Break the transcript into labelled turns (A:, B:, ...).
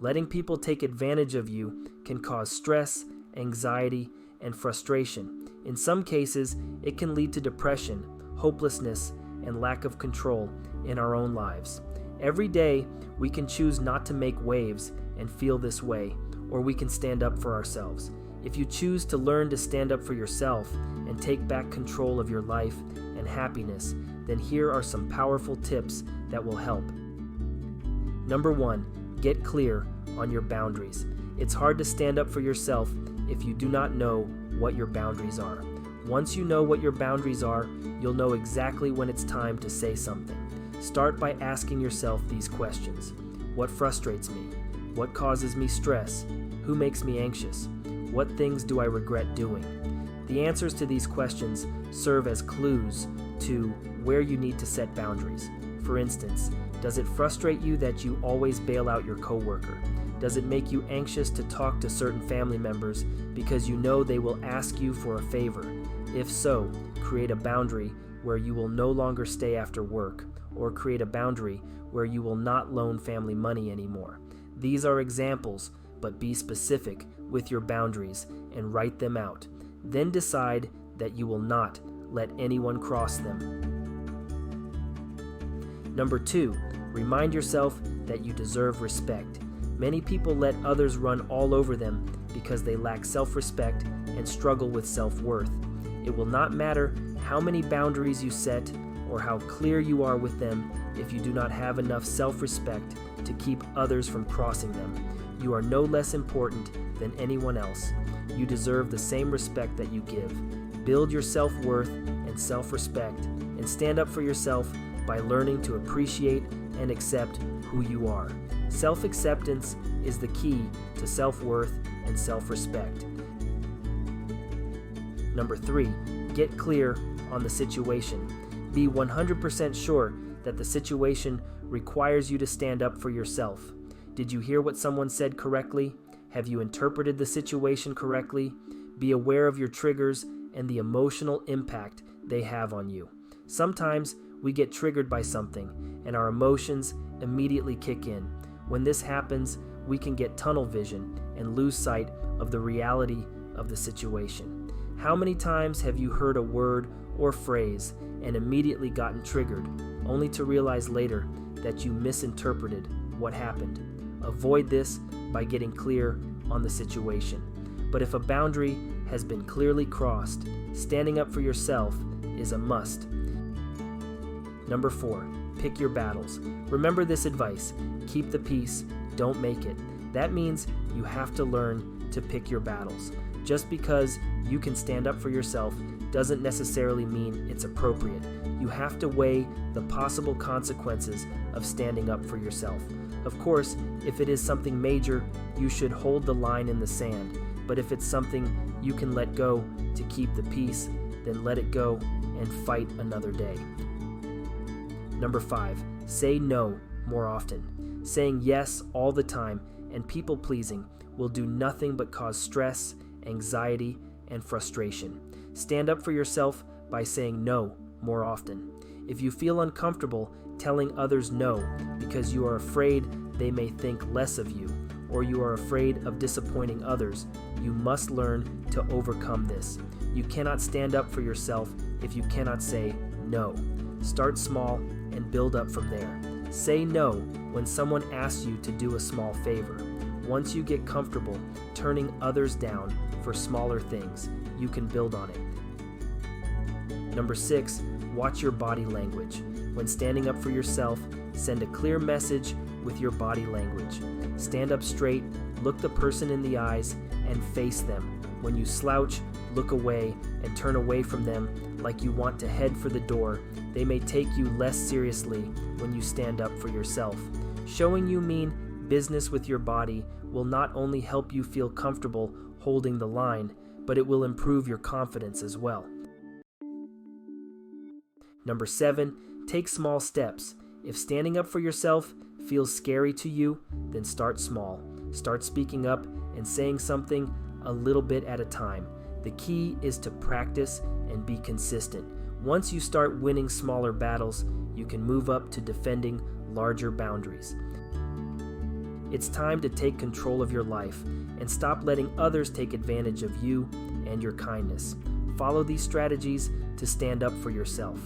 A: Letting people take advantage of you can cause stress, anxiety, and frustration. In some cases, it can lead to depression, hopelessness, and lack of control in our own lives. Every day, we can choose not to make waves and feel this way, or we can stand up for ourselves. If you choose to learn to stand up for yourself and take back control of your life and happiness, then here are some powerful tips that will help. Number 1, get clear on your boundaries. It's hard to stand up for yourself if you do not know what your boundaries are. Once you know what your boundaries are, you'll know exactly when it's time to say something. Start by asking yourself these questions. What frustrates me? What causes me stress? Who makes me anxious? What things do I regret doing? The answers to these questions serve as clues to where you need to set boundaries. For instance, does it frustrate you that you always bail out your coworker? Does it make you anxious to talk to certain family members because you know they will ask you for a favor? If so, create a boundary where you will no longer stay after work, or create a boundary where you will not loan family money anymore. These are examples, but be specific with your boundaries and write them out. Then decide that you will not let anyone cross them. Number 2, remind yourself that you deserve respect. Many people let others run all over them because they lack self-respect and struggle with self-worth. It will not matter how many boundaries you set or how clear you are with them if you do not have enough self-respect to keep others from crossing them. You are no less important than anyone else. You deserve the same respect that you give. Build your self-worth and self-respect and stand up for yourself by learning to appreciate and accept who you are. Self-acceptance is the key to self-worth and self-respect. Number 3, get clear on the situation. Be 100% sure that the situation requires you to stand up for yourself. Did you hear what someone said correctly? Have you interpreted the situation correctly? Be aware of your triggers and the emotional impact they have on you. Sometimes we get triggered by something and our emotions immediately kick in. When this happens, we can get tunnel vision and lose sight of the reality of the situation. How many times have you heard a word or phrase and immediately gotten triggered, only to realize later that you misinterpreted what happened? Avoid this by getting clear on the situation. But if a boundary has been clearly crossed, standing up for yourself is a must. Number 4, pick your battles. Remember this advice: keep the peace, don't make it. That means you have to learn to pick your battles. Just because you can stand up for yourself doesn't necessarily mean it's appropriate. You have to weigh the possible consequences of standing up for yourself. Of course, if it is something major, you should hold the line in the sand. But if it's something you can let go to keep the peace, then let it go and fight another day. Number 5, say no more often. Saying yes all the time and people-pleasing will do nothing but cause stress, anxiety, and frustration. Stand up for yourself by saying no more often. If you feel uncomfortable telling others no because you are afraid they may think less of you, or you are afraid of disappointing others, you must learn to overcome this. You cannot stand up for yourself if you cannot say no. Start small and build up from there. Say no when someone asks you to do a small favor. Once you get comfortable turning others down for smaller things, you can build on it. Number 6, watch your body language. When standing up for yourself, send a clear message with your body language. Stand up straight, look the person in the eyes, and face them. When you slouch, look away and turn away from them like you want to head for the door. They may take you less seriously when you stand up for yourself. Showing you mean business with your body will not only help you feel comfortable holding the line, but it will improve your confidence as well. Number 7, take small steps. If standing up for yourself feels scary to you, then start small. Start speaking up and saying something a little bit at a time. The key is to practice and be consistent. Once you start winning smaller battles, you can move up to defending larger boundaries. It's time to take control of your life and stop letting others take advantage of you and your kindness. Follow these strategies to stand up for yourself.